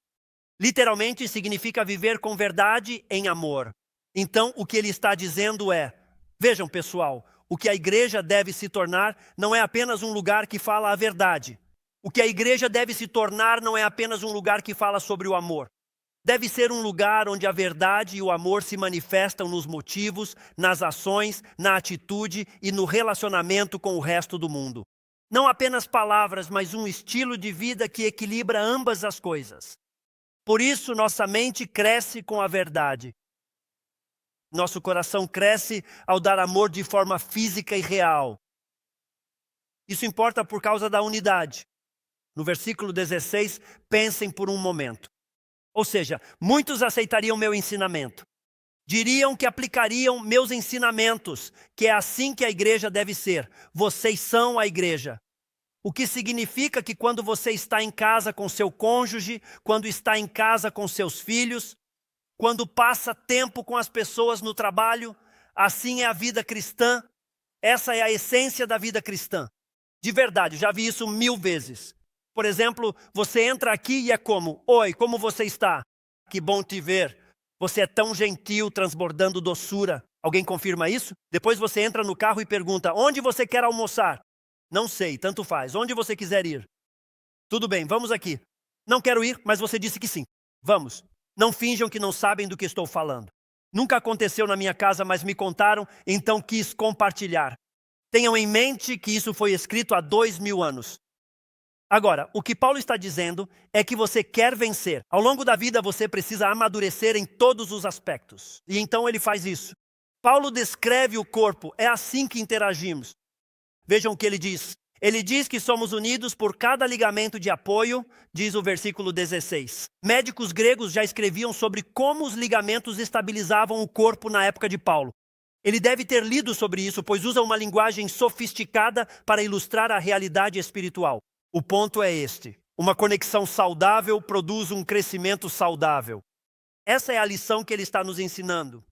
Literalmente significa viver com verdade em amor. Então, o que ele está dizendo é, vejam pessoal, o que a igreja deve se tornar não é apenas um lugar que fala a verdade. O que a igreja deve se tornar não é apenas um lugar que fala sobre o amor. Deve ser um lugar onde a verdade e o amor se manifestam nos motivos, nas ações, na atitude e no relacionamento com o resto do mundo. Não apenas palavras, mas um estilo de vida que equilibra ambas as coisas. Por isso, nossa mente cresce com a verdade. Nosso coração cresce ao dar amor de forma física e real. Isso importa por causa da unidade. No versículo 16, pensem por um momento. Ou seja, muitos aceitariam meu ensinamento. Diriam que aplicariam meus ensinamentos, que é assim que a igreja deve ser. Vocês são a igreja. O que significa que quando você está em casa com seu cônjuge, quando está em casa com seus filhos, quando passa tempo com as pessoas no trabalho, assim é a vida cristã. Essa é a essência da vida cristã. De verdade, já vi isso 1000 vezes. Por exemplo, você entra aqui e é como, oi, como você está? Que bom te ver. Você é tão gentil, transbordando doçura. Alguém confirma isso? Depois você entra no carro e pergunta, onde você quer almoçar? Não sei, tanto faz. Onde você quiser ir? Tudo bem, vamos aqui. Não quero ir, mas você disse que sim. Vamos. Não finjam que não sabem do que estou falando. Nunca aconteceu na minha casa, mas me contaram, então quis compartilhar. Tenham em mente que isso foi escrito há 2000 anos. Agora, o que Paulo está dizendo é que você quer vencer. Ao longo da vida você precisa amadurecer em todos os aspectos. E então ele faz isso. Paulo descreve o corpo, é assim que interagimos. Vejam o que ele diz. Ele diz que somos unidos por cada ligamento de apoio, diz o versículo 16. Médicos gregos já escreviam sobre como os ligamentos estabilizavam o corpo na época de Paulo. Ele deve ter lido sobre isso, pois usa uma linguagem sofisticada para ilustrar a realidade espiritual. O ponto é este: uma conexão saudável produz um crescimento saudável. Essa é a lição que ele está nos ensinando.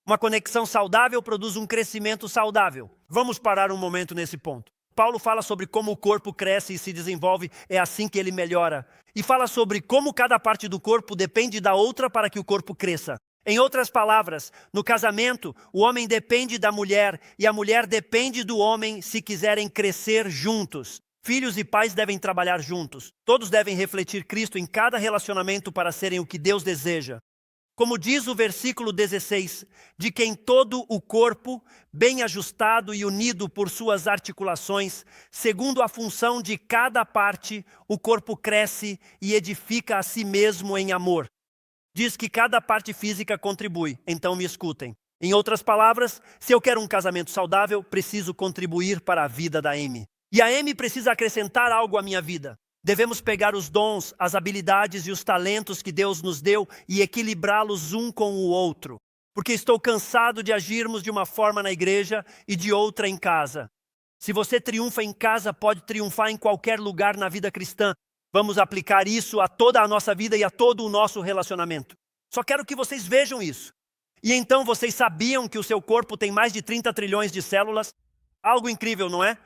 Uma conexão saudável produz um crescimento saudável. Vamos parar um momento nesse ponto. Paulo fala sobre como o corpo cresce e se desenvolve, é assim que ele melhora. E fala sobre como cada parte do corpo depende da outra para que o corpo cresça. Em outras palavras, no casamento, o homem depende da mulher e a mulher depende do homem se quiserem crescer juntos. Filhos e pais devem trabalhar juntos. Todos devem refletir Cristo em cada relacionamento para serem o que Deus deseja. Como diz o versículo 16, de quem todo o corpo, bem ajustado e unido por suas articulações, segundo a função de cada parte, o corpo cresce e edifica a si mesmo em amor. Diz que cada parte física contribui, então me escutem. Em outras palavras, se eu quero um casamento saudável, preciso contribuir para a vida da Amy. E a Amy precisa acrescentar algo à minha vida. Devemos pegar os dons, as habilidades e os talentos que Deus nos deu e equilibrá-los um com o outro. Porque estou cansado de agirmos de uma forma na igreja e de outra em casa. Se você triunfa em casa, pode triunfar em qualquer lugar na vida cristã. Vamos aplicar isso a toda a nossa vida e a todo o nosso relacionamento. Só quero que vocês vejam isso. E então vocês sabiam que o seu corpo tem mais de 30 trilhões de células? Algo incrível, não é?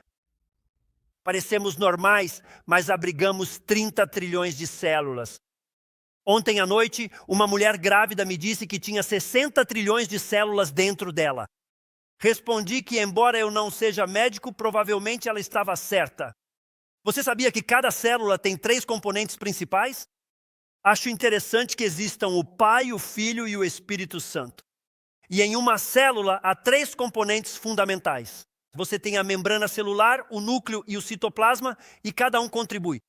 Parecemos normais, mas abrigamos 30 trilhões de células. Ontem à noite, uma mulher grávida me disse que tinha 60 trilhões de células dentro dela. Respondi que, embora eu não seja médico, provavelmente ela estava certa. Você sabia que cada célula tem 3 componentes principais? Acho interessante que existam o Pai, o Filho e o Espírito Santo. E em uma célula há 3 componentes fundamentais. Você tem a membrana celular, o núcleo e o citoplasma, e cada um contribui.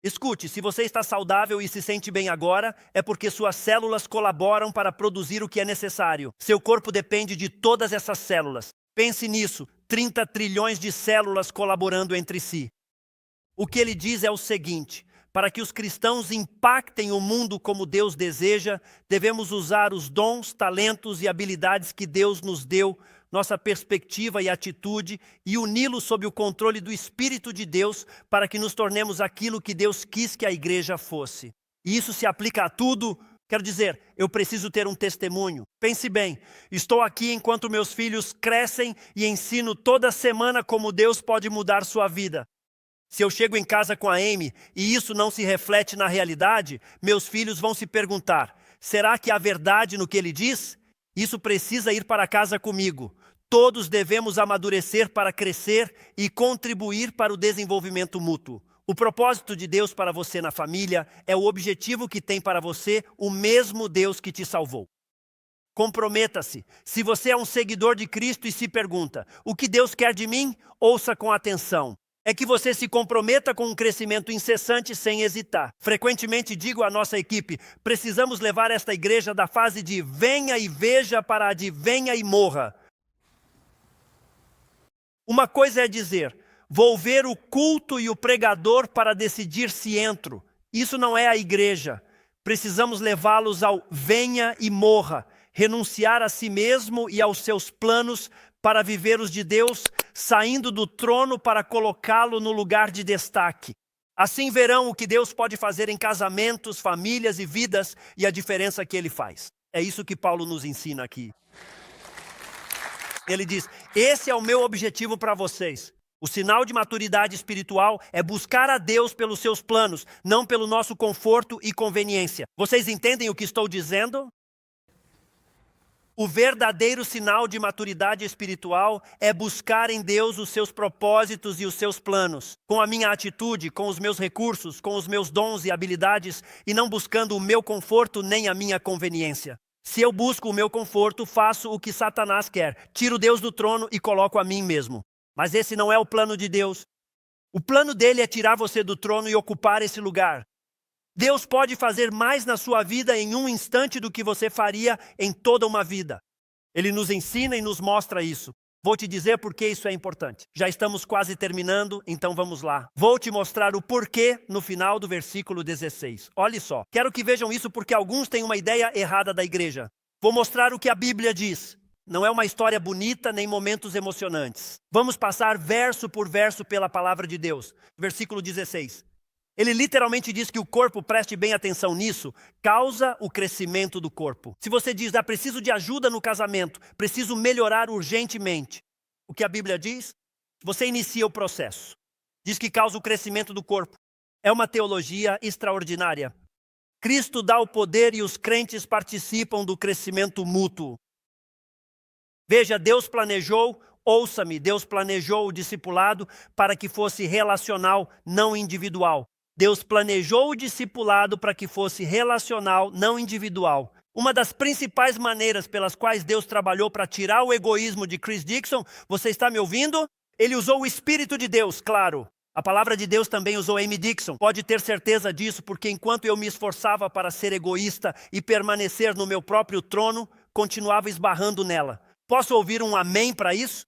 Escute, se você está saudável e se sente bem agora, é porque suas células colaboram para produzir o que é necessário. Seu corpo depende de todas essas células. Pense nisso, 30 trilhões de células colaborando entre si. O que ele diz é o seguinte: para que os cristãos impactem o mundo como Deus deseja, devemos usar os dons, talentos e habilidades que Deus nos deu, nossa perspectiva e atitude, e uni-los sob o controle do Espírito de Deus para que nos tornemos aquilo que Deus quis que a igreja fosse. E isso se aplica a tudo. Quero dizer, eu preciso ter um testemunho. Pense bem, estou aqui enquanto meus filhos crescem e ensino toda semana como Deus pode mudar sua vida. Se eu chego em casa com a Amy e isso não se reflete na realidade, meus filhos vão se perguntar: será que há verdade no que ele diz? Isso precisa ir para casa comigo. Todos devemos amadurecer para crescer e contribuir para o desenvolvimento mútuo. O propósito de Deus para você na família é o objetivo que tem para você o mesmo Deus que te salvou. Comprometa-se. Se você é um seguidor de Cristo e se pergunta: o que Deus quer de mim? Ouça com atenção. É que você se comprometa com um crescimento incessante sem hesitar. Frequentemente digo à nossa equipe: precisamos levar esta igreja da fase de venha e veja para a de venha e morra. Uma coisa é dizer: vou ver o culto e o pregador para decidir se entro. Isso não é a igreja. Precisamos levá-los ao venha e morra, renunciar a si mesmo e aos seus planos para viver os de Deus, saindo do trono para colocá-lo no lugar de destaque. Assim verão o que Deus pode fazer em casamentos, famílias e vidas e a diferença que Ele faz. É isso que Paulo nos ensina aqui. Ele diz: esse é o meu objetivo para vocês. O sinal de maturidade espiritual é buscar a Deus pelos seus planos, não pelo nosso conforto e conveniência. Vocês entendem o que estou dizendo? O verdadeiro sinal de maturidade espiritual é buscar em Deus os seus propósitos e os seus planos, com a minha atitude, com os meus recursos, com os meus dons e habilidades, e não buscando o meu conforto nem a minha conveniência. Se eu busco o meu conforto, faço o que Satanás quer, tiro Deus do trono e coloco a mim mesmo. Mas esse não é o plano de Deus. O plano dele é tirar você do trono e ocupar esse lugar. Deus pode fazer mais na sua vida em um instante do que você faria em toda uma vida. Ele nos ensina e nos mostra isso. Vou te dizer por que isso é importante. Já estamos quase terminando, então vamos lá. Vou te mostrar o porquê no final do versículo 16. Olhe só, quero que vejam isso porque alguns têm uma ideia errada da igreja. Vou mostrar o que a Bíblia diz. Não é uma história bonita nem momentos emocionantes. Vamos passar verso por verso pela palavra de Deus. Versículo 16. Ele literalmente diz que o corpo, preste bem atenção nisso, causa o crescimento do corpo. Se você diz: preciso de ajuda no casamento, preciso melhorar urgentemente. O que a Bíblia diz? Você inicia o processo. Diz que causa o crescimento do corpo. É uma teologia extraordinária. Cristo dá o poder e os crentes participam do crescimento mútuo. Veja, Deus planejou, ouça-me, Deus planejou o discipulado para que fosse relacional, não individual. Deus planejou o discipulado para que fosse relacional, não individual. Uma das principais maneiras pelas quais Deus trabalhou para tirar o egoísmo de Chris Dixon, você está me ouvindo? Ele usou o Espírito de Deus, claro. A palavra de Deus também usou Amy Dixon. Pode ter certeza disso, porque enquanto eu me esforçava para ser egoísta e permanecer no meu próprio trono, continuava esbarrando nela. Posso ouvir um amém para isso?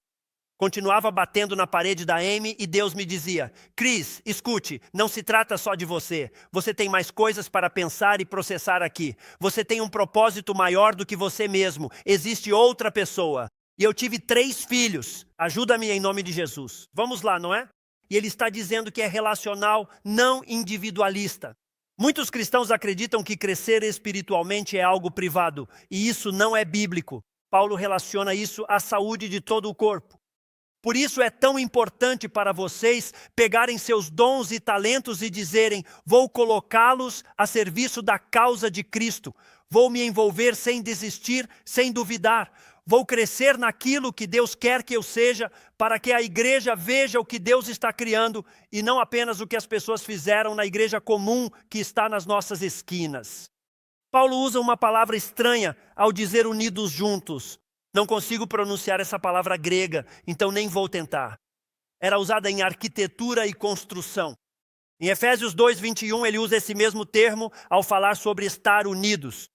Continuava batendo na parede da Amy e Deus me dizia: Chris, escute, não se trata só de você. Você tem mais coisas para pensar e processar aqui. Você tem um propósito maior do que você mesmo. Existe outra pessoa. E eu tive 3 filhos. Ajuda-me em nome de Jesus. Vamos lá, não é? E ele está dizendo que é relacional, não individualista. Muitos cristãos acreditam que crescer espiritualmente é algo privado. E isso não é bíblico. Paulo relaciona isso à saúde de todo o corpo. Por isso é tão importante para vocês pegarem seus dons e talentos e dizerem: vou colocá-los a serviço da causa de Cristo. Vou me envolver sem desistir, sem duvidar. Vou crescer naquilo que Deus quer que eu seja, para que a igreja veja o que Deus está criando e não apenas o que as pessoas fizeram na igreja comum que está nas nossas esquinas. Paulo usa uma palavra estranha ao dizer unidos juntos. Não consigo pronunciar essa palavra grega, então nem vou tentar. Era usada em arquitetura e construção. Em Efésios 2:21, ele usa esse mesmo termo ao falar sobre estar unidos.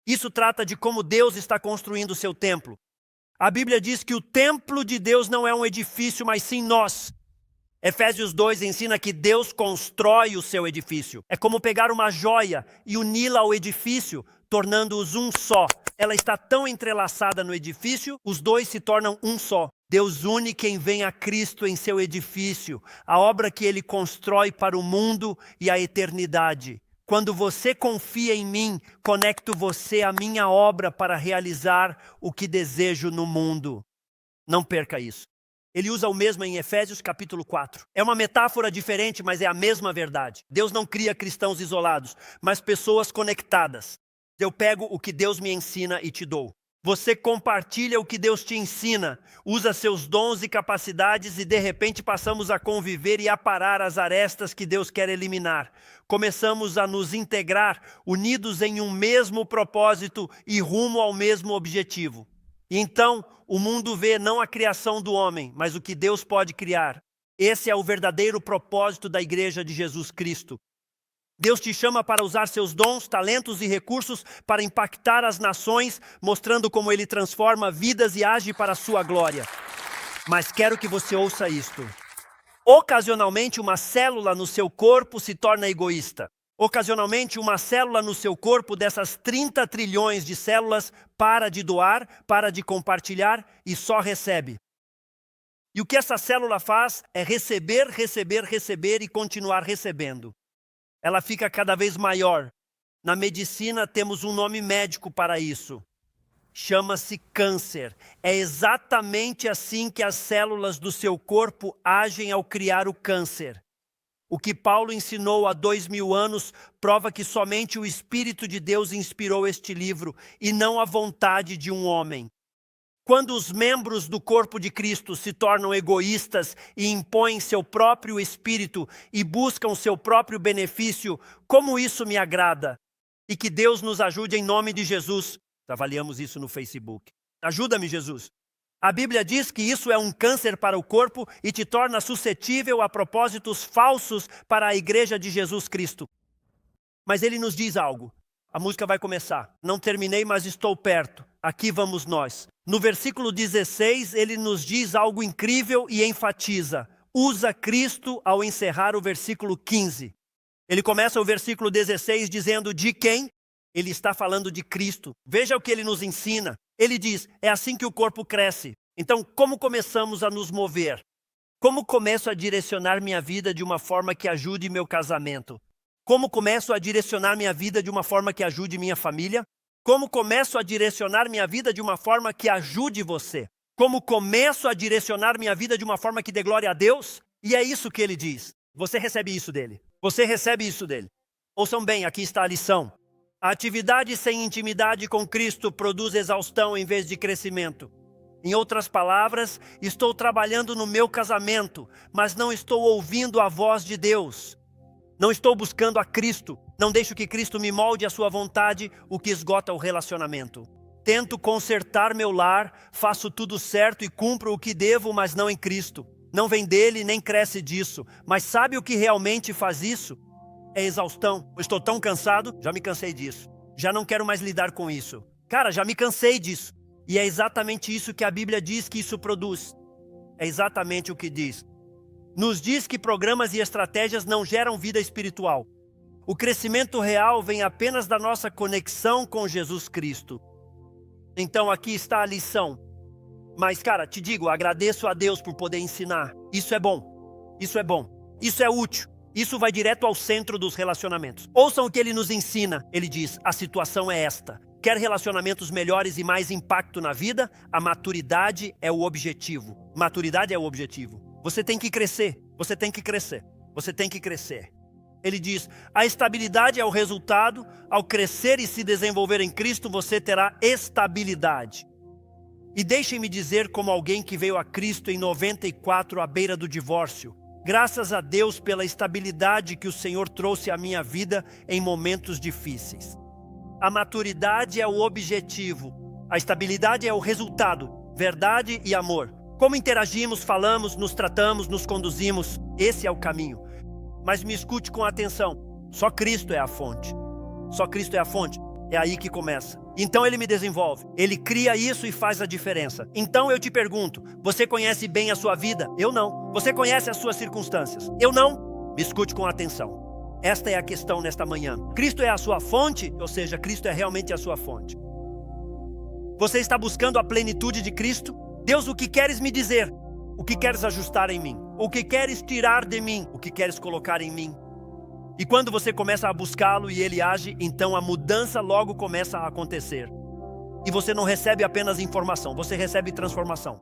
Isso trata de como Deus está construindo o seu templo. A Bíblia diz que o templo de Deus não é um edifício, mas sim nós. Efésios 2 ensina que Deus constrói o seu edifício. É como pegar uma joia e uni-la ao edifício, tornando-os um só. Ela está tão entrelaçada no edifício, os dois se tornam um só. Deus une quem vem a Cristo em seu edifício, a obra que Ele constrói para o mundo e a eternidade. Quando você confia em mim, conecto você à minha obra para realizar o que desejo no mundo. Não perca isso. Ele usa o mesmo em Efésios capítulo 4. É uma metáfora diferente, mas é a mesma verdade. Deus não cria cristãos isolados, mas pessoas conectadas. Eu pego o que Deus me ensina e te dou. Você compartilha o que Deus te ensina, usa seus dons e capacidades e de repente passamos a conviver e aparar as arestas que Deus quer eliminar. Começamos a nos integrar, unidos em um mesmo propósito e rumo ao mesmo objetivo. E então, o mundo vê não a criação do homem, mas o que Deus pode criar. Esse é o verdadeiro propósito da Igreja de Jesus Cristo. Deus te chama para usar seus dons, talentos e recursos para impactar as nações, mostrando como Ele transforma vidas e age para a sua glória. Mas quero que você ouça isto. Ocasionalmente, uma célula no seu corpo se torna egoísta. Ocasionalmente, uma célula no seu corpo, dessas 30 trilhões de células, para de doar, para de compartilhar e só recebe. E o que essa célula faz é receber, receber, receber e continuar recebendo. Ela fica cada vez maior. Na medicina temos um nome médico para isso. Chama-se câncer. É exatamente assim que as células do seu corpo agem ao criar o câncer. O que Paulo ensinou há 2000 anos prova que somente o Espírito de Deus inspirou este livro e não a vontade de um homem. Quando os membros do corpo de Cristo se tornam egoístas e impõem seu próprio espírito e buscam seu próprio benefício, como isso me agrada? E que Deus nos ajude em nome de Jesus. Avaliamos isso no Facebook. Ajuda-me, Jesus. A Bíblia diz que isso é um câncer para o corpo e te torna suscetível a propósitos falsos para a Igreja de Jesus Cristo. Mas ele nos diz algo. A música vai começar. Não terminei, mas estou perto. Aqui vamos nós. No versículo 16, ele nos diz algo incrível e enfatiza. Usa Cristo ao encerrar o versículo 15. Ele começa o versículo 16 dizendo de quem? Ele está falando de Cristo. Veja o que ele nos ensina. Ele diz, é assim que o corpo cresce. Então, como começamos a nos mover? Como começo a direcionar minha vida de uma forma que ajude meu casamento? Como começo a direcionar minha vida de uma forma que ajude minha família? Como começo a direcionar minha vida de uma forma que ajude você? Como começo a direcionar minha vida de uma forma que dê glória a Deus? E é isso que ele diz. Você recebe isso dele. Você recebe isso dele. Ouçam bem, aqui está a lição. A atividade sem intimidade com Cristo produz exaustão em vez de crescimento. Em outras palavras, estou trabalhando no meu casamento, mas não estou ouvindo a voz de Deus. Não estou buscando a Cristo. Não deixo que Cristo me molde a sua vontade, o que esgota o relacionamento. Tento consertar meu lar, faço tudo certo e cumpro o que devo, mas não em Cristo. Não vem dele nem cresce disso. Mas sabe o que realmente faz isso? É exaustão. Eu estou tão cansado, já me cansei disso. Já não quero mais lidar com isso. Cara, já me cansei disso. E é exatamente isso que a Bíblia diz que isso produz. É exatamente o que diz. Nos diz que programas e estratégias não geram vida espiritual. O crescimento real vem apenas da nossa conexão com Jesus Cristo. Então aqui está a lição. Mas, cara, te digo, agradeço a Deus por poder ensinar. Isso é bom. Isso é bom. Isso é útil. Isso vai direto ao centro dos relacionamentos. Ouçam o que ele nos ensina. Ele diz, a situação é esta. Quer relacionamentos melhores e mais impacto na vida? A maturidade é o objetivo. Maturidade é o objetivo. Você tem que crescer. Você tem que crescer. Você tem que crescer. Ele diz, a estabilidade é o resultado. Ao crescer e se desenvolver em Cristo, você terá estabilidade. E deixem-me dizer como alguém que veio a Cristo em 94 à beira do divórcio. Graças a Deus pela estabilidade que o Senhor trouxe à minha vida em momentos difíceis. A maturidade é o objetivo. A estabilidade é o resultado. Verdade e amor. Como interagimos, falamos, nos tratamos, nos conduzimos. Esse é o caminho. Mas me escute com atenção. Só Cristo é a fonte. Só Cristo é a fonte. É aí que começa. Então ele me desenvolve. Ele cria isso e faz a diferença. Então eu te pergunto, você conhece bem a sua vida? Eu não. Você conhece as suas circunstâncias? Eu não. Me escute com atenção. Esta é a questão nesta manhã. Cristo é a sua fonte, ou seja, Cristo é realmente a sua fonte. Você está buscando a plenitude de Cristo? Deus, o que queres me dizer? O que queres ajustar em mim? O que queres tirar de mim? O que queres colocar em mim? E quando você começa a buscá-lo e ele age, então a mudança logo começa a acontecer. E você não recebe apenas informação, você recebe transformação.